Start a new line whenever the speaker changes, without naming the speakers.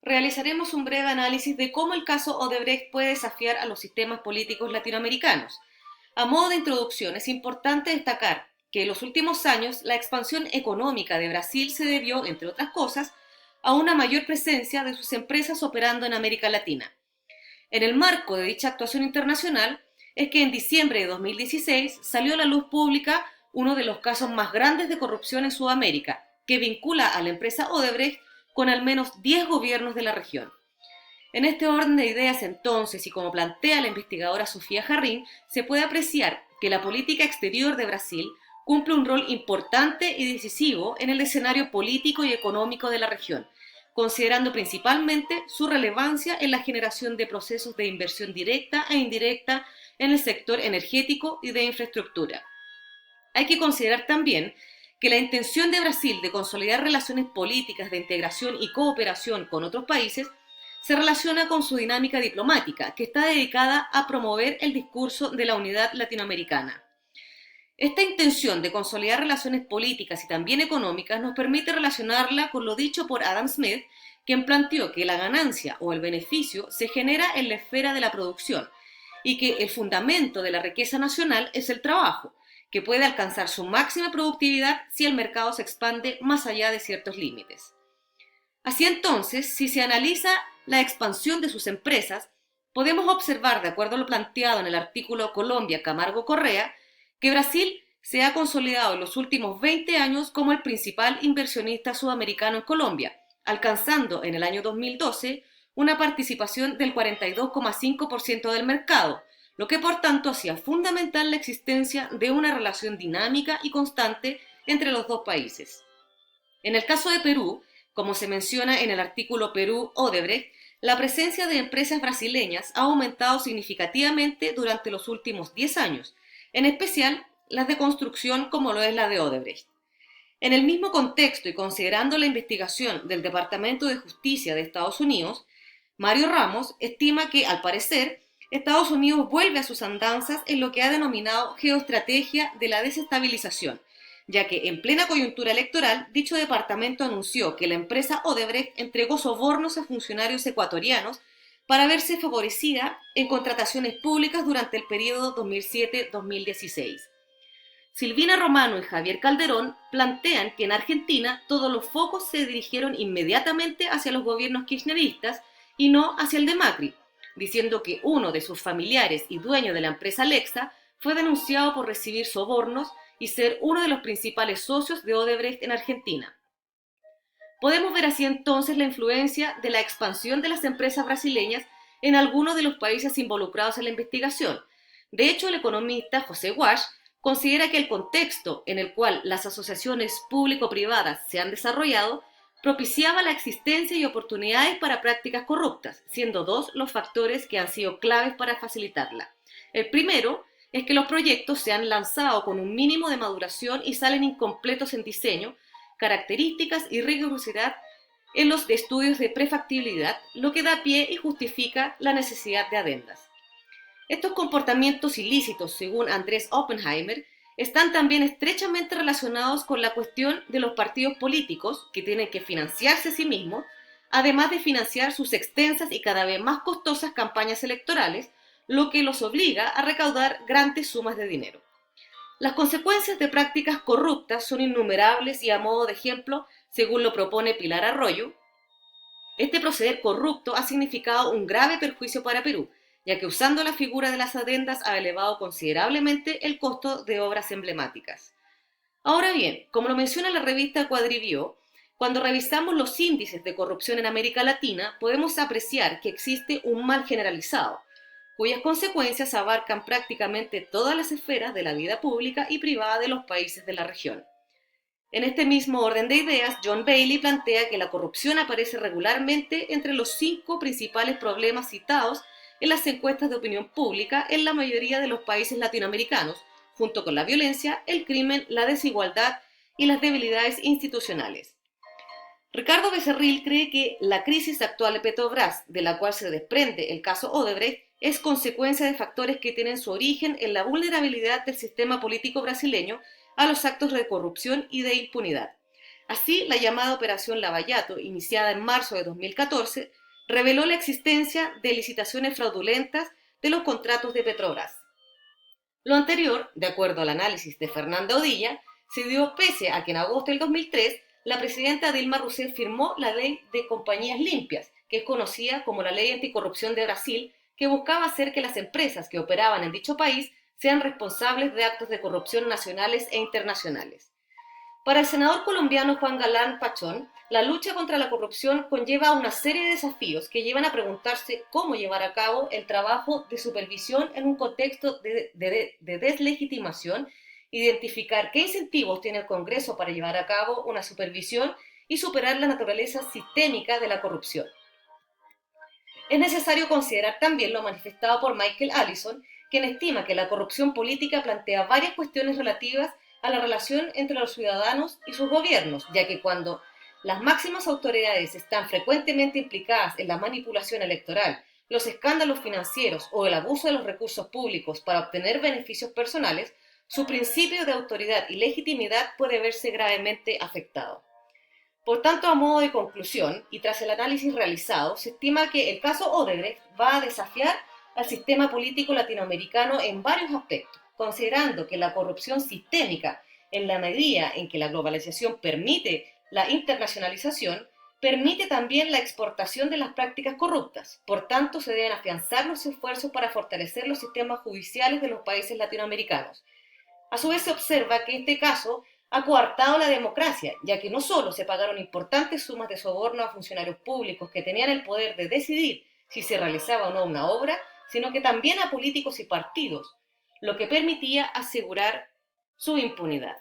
realizaremos un breve análisis de cómo el caso Odebrecht puede desafiar a los sistemas políticos latinoamericanos. A modo de introducción, es importante destacar que en los últimos años la expansión económica de Brasil se debió, entre otras cosas, a una mayor presencia de sus empresas operando en América Latina. En el marco de dicha actuación internacional es que en diciembre de 2016 salió a la luz pública uno de los casos más grandes de corrupción en Sudamérica, que vincula a la empresa Odebrecht con al menos 10 gobiernos de la región. En este orden de ideas entonces, y como plantea la investigadora Sofía Jarrín, se puede apreciar que la política exterior de Brasil cumple un rol importante y decisivo en el escenario político y económico de la región, considerando principalmente su relevancia en la generación de procesos de inversión directa e indirecta en el sector energético y de infraestructura. Hay que considerar también que la intención de Brasil de consolidar relaciones políticas de integración y cooperación con otros países se relaciona con su dinámica diplomática, que está dedicada a promover el discurso de la unidad latinoamericana. Esta intención de consolidar relaciones políticas y también económicas nos permite relacionarla con lo dicho por Adam Smith, quien planteó que la ganancia o el beneficio se genera en la esfera de la producción y que el fundamento de la riqueza nacional es el trabajo, que puede alcanzar su máxima productividad si el mercado se expande más allá de ciertos límites. Así entonces, si se analiza la expansión de sus empresas, podemos observar, de acuerdo a lo planteado en el artículo Colombia Camargo Correa, que Brasil se ha consolidado en los últimos 20 años como el principal inversionista sudamericano en Colombia, alcanzando en el año 2012 una participación del 42,5% del mercado, lo que por tanto hacía fundamental la existencia de una relación dinámica y constante entre los dos países. En el caso de Perú, como se menciona en el artículo Perú-Odebrecht, la presencia de empresas brasileñas ha aumentado significativamente durante los últimos 10 años, en especial las de construcción como lo es la de Odebrecht. En el mismo contexto y considerando la investigación del Departamento de Justicia de Estados Unidos, Mario Ramos estima que, al parecer, Estados Unidos vuelve a sus andanzas en lo que ha denominado geoestrategia de la desestabilización, ya que en plena coyuntura electoral, dicho departamento anunció que la empresa Odebrecht entregó sobornos a funcionarios ecuatorianos para verse favorecida en contrataciones públicas durante el periodo 2007-2016. Silvina Romano y Javier Calderón plantean que en Argentina todos los focos se dirigieron inmediatamente hacia los gobiernos kirchneristas y no hacia el de Macri, diciendo que uno de sus familiares y dueño de la empresa Lexa fue denunciado por recibir sobornos y ser uno de los principales socios de Odebrecht en Argentina. Podemos ver así entonces la influencia de la expansión de las empresas brasileñas en algunos de los países involucrados en la investigación. De hecho, el economista José Wash considera que el contexto en el cual las asociaciones público-privadas se han desarrollado propiciaba la existencia y oportunidades para prácticas corruptas, siendo dos los factores que han sido claves para facilitarla. El primero es que los proyectos se han lanzado con un mínimo de maduración y salen incompletos en diseño, características y rigurosidad en los estudios de prefactibilidad, lo que da pie y justifica la necesidad de adendas. Estos comportamientos ilícitos, según Andrés Oppenheimer, están también estrechamente relacionados con la cuestión de los partidos políticos, que tienen que financiarse a sí mismos, además de financiar sus extensas y cada vez más costosas campañas electorales, lo que los obliga a recaudar grandes sumas de dinero. Las consecuencias de prácticas corruptas son innumerables y, a modo de ejemplo, según lo propone Pilar Arroyo, este proceder corrupto ha significado un grave perjuicio para Perú, ya que usando la figura de las adendas ha elevado considerablemente el costo de obras emblemáticas. Ahora bien, como lo menciona la revista Quadrivio, cuando revisamos los índices de corrupción en América Latina, podemos apreciar que existe un mal generalizado, cuyas consecuencias abarcan prácticamente todas las esferas de la vida pública y privada de los países de la región. En este mismo orden de ideas, John Bailey plantea que la corrupción aparece regularmente entre los 5 principales problemas citados en las encuestas de opinión pública en la mayoría de los países latinoamericanos, junto con la violencia, el crimen, la desigualdad y las debilidades institucionales. Ricardo Becerril cree que la crisis actual de Petrobras, de la cual se desprende el caso Odebrecht, es consecuencia de factores que tienen su origen en la vulnerabilidad del sistema político brasileño a los actos de corrupción y de impunidad. Así, la llamada Operación Lavallato, iniciada en marzo de 2014, reveló la existencia de licitaciones fraudulentas de los contratos de Petrobras. Lo anterior, de acuerdo al análisis de Fernanda Odilla, se dio pese a que en agosto del 2003 la presidenta Dilma Rousseff firmó la Ley de Compañías Limpias, que es conocida como la Ley Anticorrupción de Brasil, que buscaba hacer que las empresas que operaban en dicho país sean responsables de actos de corrupción nacionales e internacionales. Para el senador colombiano Juan Galán Pachón, la lucha contra la corrupción conlleva una serie de desafíos que llevan a preguntarse cómo llevar a cabo el trabajo de supervisión en un contexto de deslegitimación, identificar qué incentivos tiene el Congreso para llevar a cabo una supervisión y superar la naturaleza sistémica de la corrupción. Es necesario considerar también lo manifestado por Michael Allison, quien estima que la corrupción política plantea varias cuestiones relativas a la relación entre los ciudadanos y sus gobiernos, ya que cuando las máximas autoridades están frecuentemente implicadas en la manipulación electoral, los escándalos financieros o el abuso de los recursos públicos para obtener beneficios personales, su principio de autoridad y legitimidad puede verse gravemente afectado. Por tanto, a modo de conclusión, y tras el análisis realizado, se estima que el caso Odebrecht va a desafiar al sistema político latinoamericano en varios aspectos, considerando que la corrupción sistémica, en la medida en que la globalización permite la internacionalización, permite también la exportación de las prácticas corruptas. Por tanto, se deben afianzar los esfuerzos para fortalecer los sistemas judiciales de los países latinoamericanos. A su vez, se observa que este caso ha coartado la democracia, ya que no solo se pagaron importantes sumas de soborno a funcionarios públicos que tenían el poder de decidir si se realizaba o no una obra, sino que también a políticos y partidos, lo que permitía asegurar su impunidad.